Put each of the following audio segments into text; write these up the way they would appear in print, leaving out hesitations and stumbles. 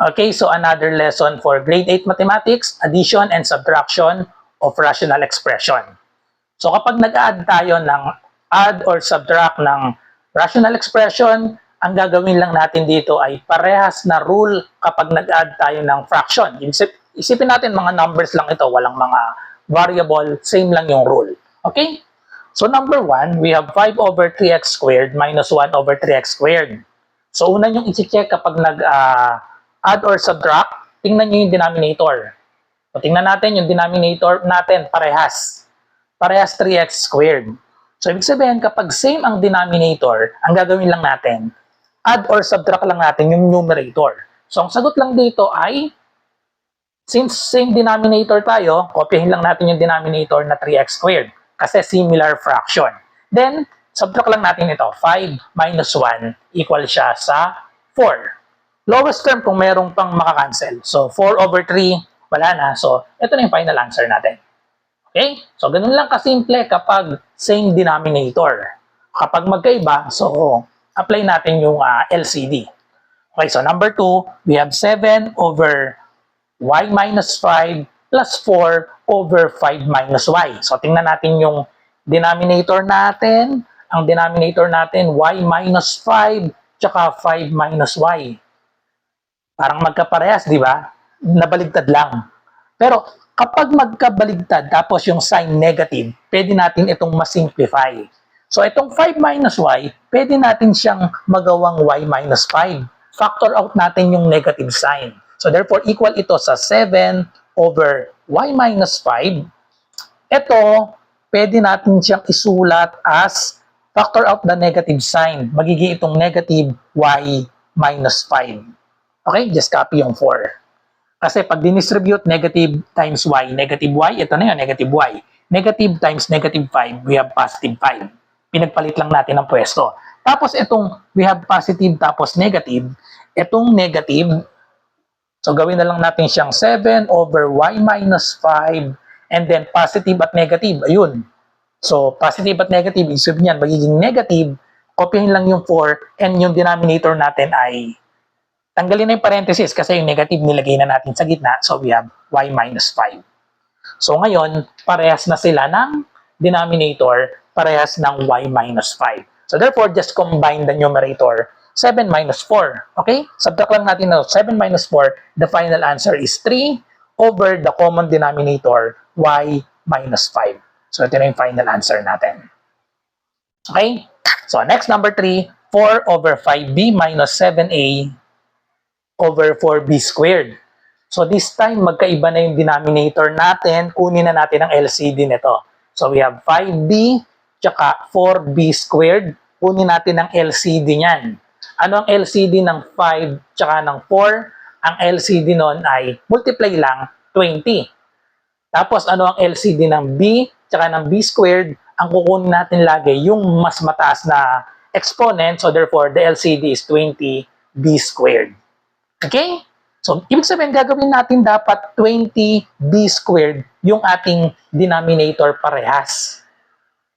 Okay, so another lesson for grade 8 mathematics, addition and subtraction of rational expression. So kapag nag-add tayo ng add or subtract ng rational expression, ang gagawin lang natin dito ay parehas na rule kapag nag-add tayo ng fraction. Isipin natin mga numbers lang ito, walang mga variable, same lang yung rule. Okay? So number 1, we have 5 over 3x squared minus 1 over 3x squared. So una yung i-check kapag add or subtract, tingnan nyo yung denominator. So, tingnan natin yung denominator natin, parehas. Parehas 3x squared. So, ibig sabihin, kapag same ang denominator, ang gagawin lang natin, add or subtract lang natin yung numerator. So, ang sagot lang dito ay, since same denominator tayo, kopyahin lang natin yung denominator na 3x squared. Kasi similar fraction. Then, subtract lang natin ito. 5 minus 1 equal siya sa 4. Lowest term kung merong pang makakancel. So, 4 over 3, wala na. So, ito na yung final answer natin. Okay? So, ganun lang kasimple kapag same denominator. Kapag magkaiba, so, apply natin yung LCD. Okay, so number 2, we have 7 over y minus 5 plus 4 over 5 minus y. So, tingnan natin yung denominator natin. Ang denominator natin, y minus 5 tsaka 5 minus y. Parang magkaparehas, di ba? Nabaligtad lang. Pero kapag magkabaligtad tapos yung sign negative, pwede natin itong masimplify. So itong 5 minus y, pwede natin siyang magawang y minus 5. Factor out natin yung negative sign. So therefore, equal ito sa 7 over y minus 5. Ito, pwede natin siyang isulat as factor out the negative sign. Magiging itong negative y minus 5. Okay, just copy yung 4. Kasi pag dinistribute negative times y, negative y, ito na yun, negative y. Negative times negative 5, we have positive 5. Pinagpalit lang natin ang pwesto. Tapos itong we have positive tapos negative, itong negative, so gawin na lang natin siyang 7 over y minus 5, and then positive at negative, ayun. So positive at negative, ibig sabihin yan, magiging negative, kopyahin lang yung 4, and yung denominator natin ay tanggalin na yung parenthesis kasi yung negative nilagay na natin sa gitna. So, we have y minus 5. So, ngayon, parehas na sila ng denominator, parehas ng y minus 5. So, therefore, just combine the numerator, 7 minus 4. Okay? Subtract lang natin na 7 minus 4. The final answer is 3 over the common denominator, y minus 5. So, ito na yung final answer natin. Okay? So, next, number 3, 4 over 5b minus 7a over 4b squared. So this time, magkaiba na yung denominator natin. Kunin na natin ang LCD nito. So we have 5b tsaka 4b squared. Kunin natin ang LCD niyan. Ano ang LCD ng 5 tsaka ng 4? Ang LCD nun ay multiply lang 20. Tapos ano ang LCD ng b tsaka ng b squared? Ang kukunin natin lagi yung mas mataas na exponent. So therefore, the LCD is 20b squared. Okay? So, ibig sabihin, gagawin natin dapat 20b squared yung ating denominator parehas.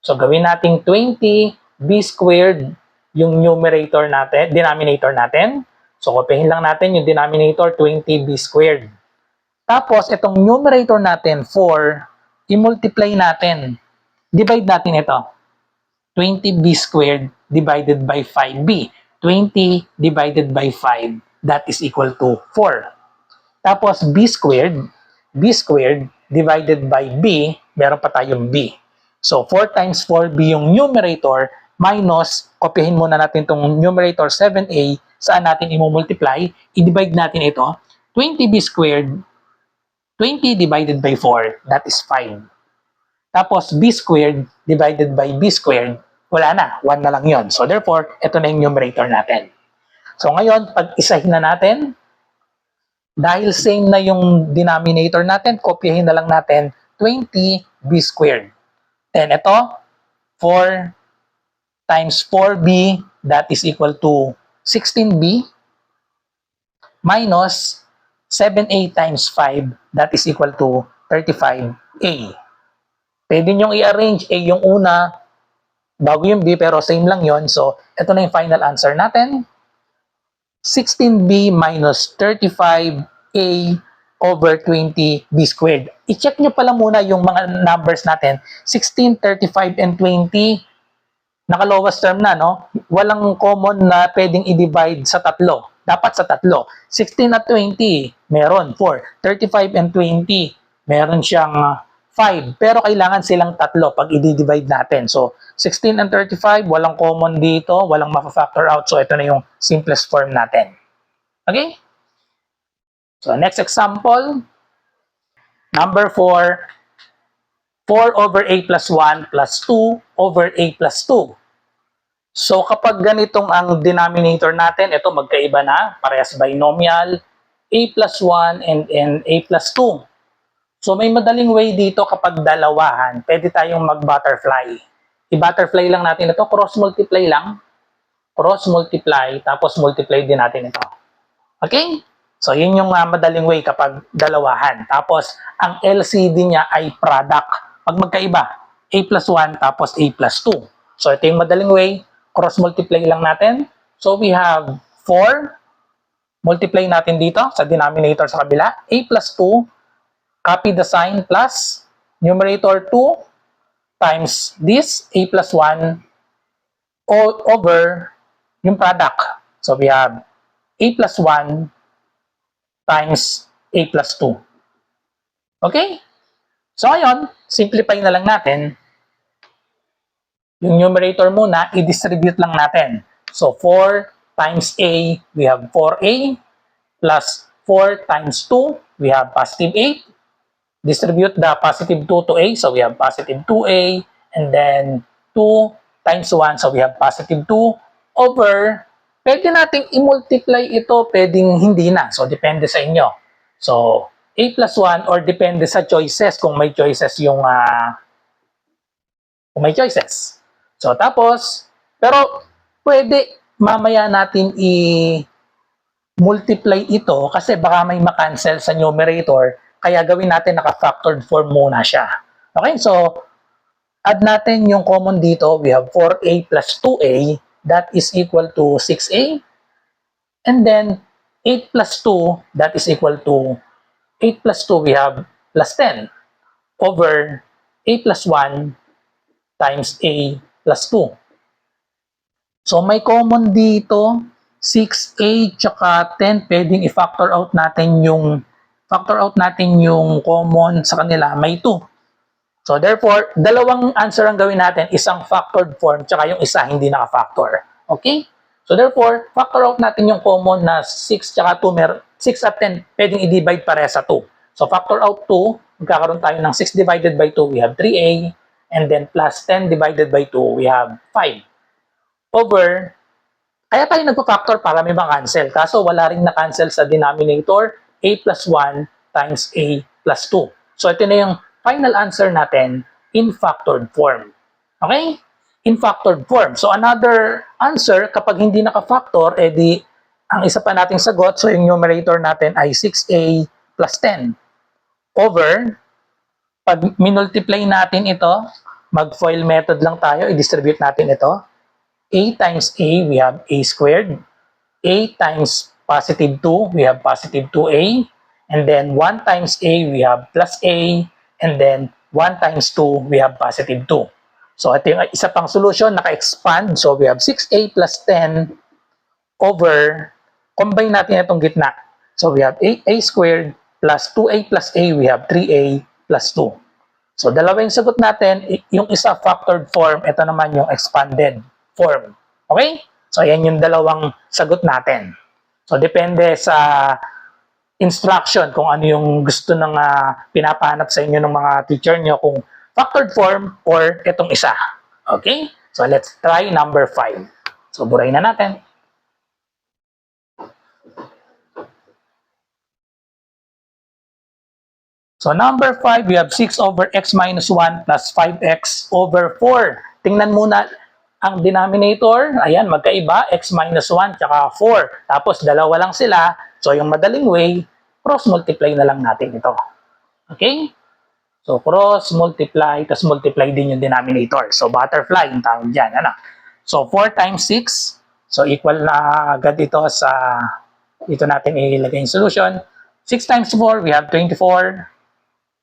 So, gawin natin 20b squared yung numerator natin, denominator natin. So, kopyahin lang natin yung denominator 20b squared. Tapos, itong numerator natin, 4, i-multiply natin. Divide natin ito. 20b squared divided by 5b. 20 divided by 5. That is equal to 4. Tapos b squared divided by b, meron pa tayong b. So 4 times 4b yung numerator minus, kopyahin muna natin itong numerator 7a, saan natin i-multiply, i-divide natin ito, 20b squared, 20 divided by 4, that is 5. Tapos b squared divided by b squared, wala na, 1 na lang yon. So therefore, ito na yung numerator natin. So ngayon, pag isahin na natin, dahil same na yung denominator natin, kopyahin na lang natin 20b squared. Then ito, 4 times 4b, that is equal to 16b, minus 7a times 5, that is equal to 35a. Pwede nyo i-arrange A yung una, bago yung B, pero same lang yon. So, ito na yung final answer natin. 16b minus 35a over 20b squared. I-check nyo pala muna yung mga numbers natin. 16, 35, and 20, naka-lowest term na, no? Walang common na pwedeng i-divide sa tatlo. Dapat sa tatlo. 16 at 20, meron 4. 35 and 20, meron siyang 5. Pero kailangan silang tatlo pag i-divide natin. So, 16 and 35, walang common dito, walang ma-factor out. So, ito na yung simplest form natin. Okay? So, next example, number 4, 4 over a plus 1 plus 2 over a plus 2. So, kapag ganitong ang denominator natin, ito magkaiba na, parehas binomial, a plus 1 and a plus 2. So, may madaling way dito kapag dalawahan, pwede tayong mag-butterfly. I-butterfly lang natin ito, cross-multiply lang. Cross-multiply, tapos multiply din natin ito. Okay? So, yun yung madaling way kapag dalawahan. Tapos, ang LCD niya ay product. Pag magkaiba, a plus 1 tapos a plus 2. So, ito yung madaling way. Cross-multiply lang natin. So, we have 4. Multiply natin dito sa denominator sa kabila. A plus 2. Copy the sign plus numerator 2 times this a plus 1 over yung product. So, we have a plus 1 times a plus 2. Okay? So, ngayon, simplify na lang natin. Yung numerator muna, i-distribute lang natin. So, 4 times a, we have 4a, plus 4 times 2, we have positive 8. Distribute the positive 2 to a, so we have positive 2a, and then 2 times 1, so we have positive 2, over, pwede nating i-multiply ito, pwedeng hindi na. So, depende sa inyo. So, a plus 1 or depende sa choices kung may choices yung kung may choices. So tapos, pero pwede mamaya natin i-multiply ito kasi baka may ma-cancel sa numerator kaya gawin natin naka-factored form muna siya. Okay, so add natin yung common dito. We have 4a plus 2a, that is equal to 6a. And then 8 plus 2, that is equal to 8 plus 2, we have plus 10 over a plus 1 times a plus 2. So, may common dito, 6a tsaka 10, pwedeng i-factor out natin yung common sa kanila, may 2. So, therefore, dalawang answer ang gawin natin, isang factored form tsaka yung isa hindi naka-factor. Okay? So, therefore, factor out natin yung common na 6 tsaka 2, 6 at 10, pwedeng i-divide pareha sa 2. So, factor out 2, magkakaroon tayo ng 6 divided by 2, we have 3a, and then plus 10 divided by 2, we have 5. Over, kaya tayo nagpa-factor para may ma-cancel. Kaso wala rin na-cancel sa denominator, a plus 1 times a plus 2. So, ito na yung final answer natin in factored form. Okay? In factored form. So, another answer, kapag hindi naka-factor, edi ang isa pa nating sagot, so yung numerator natin ay 6a plus 10 over, pag minultiply natin ito, mag-FOIL method lang tayo, i-distribute natin ito. A times a, we have a squared. A times positive 2, we have positive 2a. And then 1 times a, we have plus a. And then 1 times 2, we have positive 2. So, ito yung isa pang solution, naka-expand. So, we have 6a plus 10 over, combine natin itong gitna. So, we have 8a squared plus 2a plus a, we have 3a plus 2. So, dalawa yung sagot natin. Yung isa factored form, ito naman yung expanded form. Okay? So, ayan yung dalawang sagot natin. So, depende sa instruction kung ano yung gusto ng pinapahanap sa inyo ng mga teacher nyo, kung factored form or itong isa. Okay? So, let's try number 5. So, burayin na natin. So, number 5, we have 6 over x minus 1 plus 5x over 4. Tingnan muna ang denominator. Ayan, magkaiba, x minus 1 tsaka 4. Tapos, dalawa lang sila. So, yung madaling way, cross-multiply na lang natin ito. Okay? So, cross-multiply, tapos multiply din yung denominator. So, butterfly yung tawag dyan. Ano? So, 4 times 6. So, equal na agad ito sa, dito natin ilagay yung solution. 6 times 4, we have 24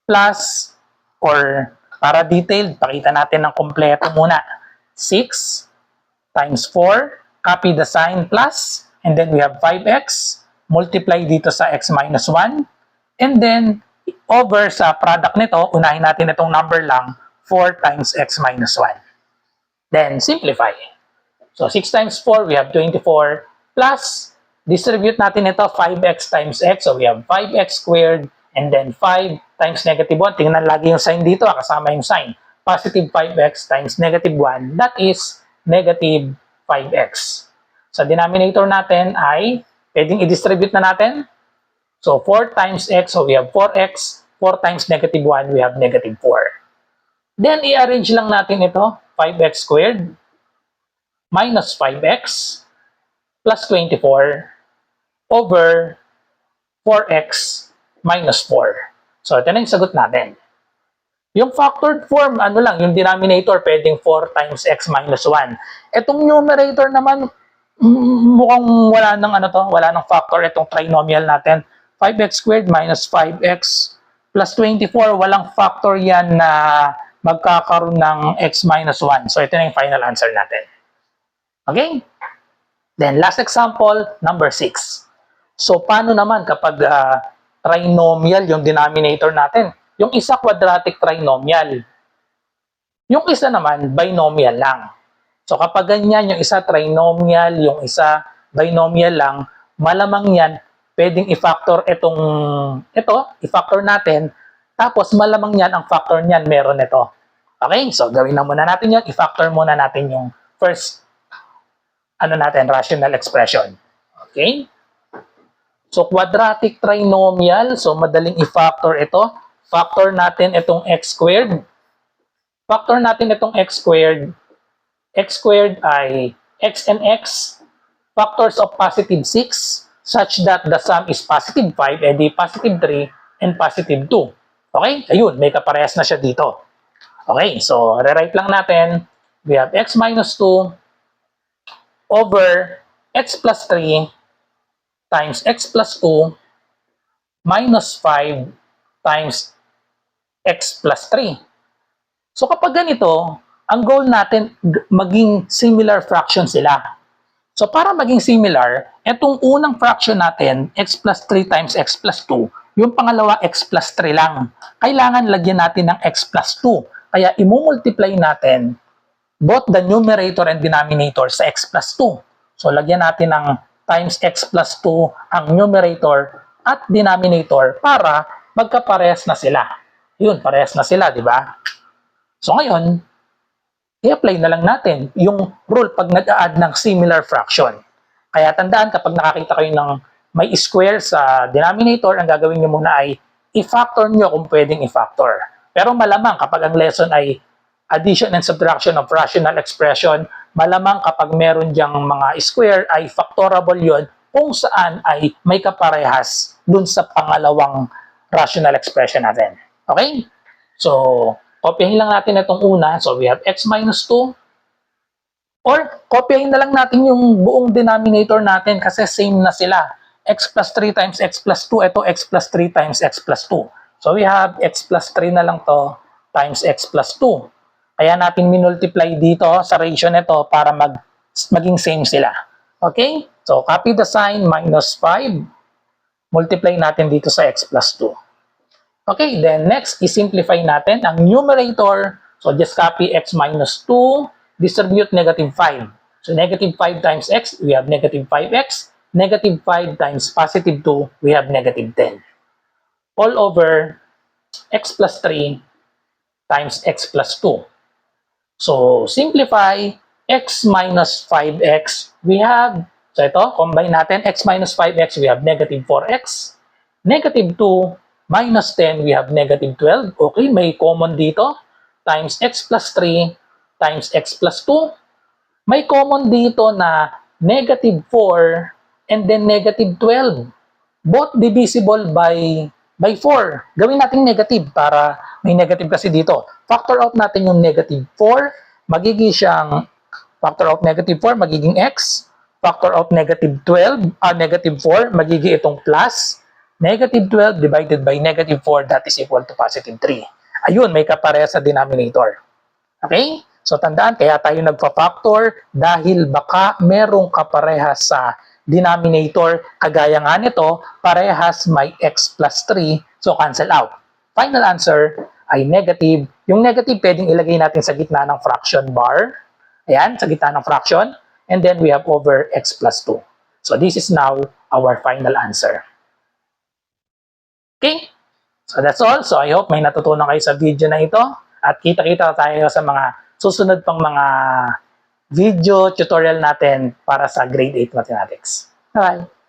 plus, or para detailed, pakita natin ng kompleto muna. 6 times 4, copy the sign plus, and then we have 5x, multiply dito sa x minus 1, and then over sa product nito, unahin natin itong number lang, 4 times x minus 1. Then simplify. So 6 times 4, we have 24, plus, distribute natin ito, 5x times x, so we have 5x squared, and then 5 times negative 1, tingnan lagi yung sign dito, kasama yung sign, positive 5x times negative 1, that is negative 5x. Sa denominator natin ay, pwedeng i-distribute na natin, so 4 times x, so we have 4x, 4 times negative 1, we have negative 4. Then, i-arrange lang natin ito, 5x squared minus 5x plus 24 over 4x minus 4. So, ito na yung sagot natin. Yung factored form, ano lang, yung denominator, pwedeng 4 times x minus 1. Itong numerator naman, mukhang wala ng ano to, wala ng factor itong trinomial natin. 5x squared minus 5x plus 24, walang factor yan na magkakaroon ng x minus 1. So, ito na yung final answer natin. Okay? Then, last example, number 6. So, paano naman kapag trinomial yung denominator natin? Yung isa quadratic trinomial. Yung isa naman, binomial lang. So, kapag ganyan, yung isa trinomial, yung isa binomial lang, malamang yan, pwedeng i-factor i-factor natin, tapos malamang yan, ang factor niyan, meron ito. Okay? So, gawin na muna natin yan. I-factor muna natin yung first, rational expression. Okay? So, quadratic trinomial. So, madaling i-factor ito. Factor natin itong x squared. Factor natin itong x squared. X squared ay x and x. Factors of positive 6 such that the sum is positive 5, edi positive 3 and positive 2. Okay? Ayun, may kaparehas na siya dito. Okay, so rewrite lang natin. We have x minus 2 over x plus 3 times x plus 2 minus 5 times x plus 3. So kapag ganito, ang goal natin, maging similar fraction sila. So para maging similar, itong unang fraction natin, x plus 3 times x plus 2, yung pangalawa, x plus 3 lang. Kailangan lagyan natin ng x plus 2. Kaya imumultiply natin both the numerator and denominator sa x plus 2. So lagyan natin ng times x plus 2 ang numerator at denominator para magkaparehas na sila. Yun, parehas na sila, di ba? So ngayon, i-apply na lang natin yung rule pag nag-a-add ng similar fraction. Kaya tandaan, kapag nakakita kayo ng may square sa denominator, ang gagawin nyo muna ay i-factor nyo kung pwedeng i-factor. Pero malamang kapag ang lesson ay addition and subtraction of rational expression, malamang kapag meron diyang mga square ay factorable yon kung saan ay may kaparehas dun sa pangalawang rational expression natin. Okay? So, kopyahin lang natin itong una. So, we have x minus 2. Or, kopyahin na lang natin yung buong denominator natin kasi same na sila. X plus 3 times x plus 2. Ito, x plus 3 times x plus 2. So, we have x plus 3 na lang to times x plus 2. Kaya natin minultiply dito sa ratio nito para maging same sila. Okay? So, copy the sign, minus 5. Multiply natin dito sa x plus 2. Okay, then next, i-simplify natin ang numerator. So, just copy x minus 2, distribute negative 5. So, negative 5 times x, we have negative 5x. Negative 5 times positive 2, we have negative 10. All over x plus 3 times x plus 2. So, simplify x minus 5x, we have, so ito, combine natin, x minus 5x, we have negative 4x. Negative 2 minus 10, we have negative 12. Okay, may common dito. Times x plus 3 times x plus 2. May common dito na negative 4 and then negative 12. Both divisible by 4. Gawin natin negative para may negative kasi dito. Factor out natin yung negative 4. Magiging siyang, factor out negative 4, magiging x. factor of negative 12, negative 4, magiging itong plus negative 12 divided by negative 4, that is equal to positive 3. Ayun, may kapareha sa denominator. Okay? So tandaan, kaya tayo nagpa-factor dahil baka merong kaparehas sa denominator. Kagaya nga nito, parehas may x plus 3, so cancel out. Final answer ay negative. Yung negative, pwedeng ilagay natin sa gitna ng fraction bar. Ayan, sa gitna ng fraction. And then we have over x plus 2. So this is now our final answer. Okay? So that's all. So I hope may natutunan kayo sa video na ito. At kita-kita tayo sa mga susunod pang mga video tutorial natin para sa grade 8 mathematics. Bye!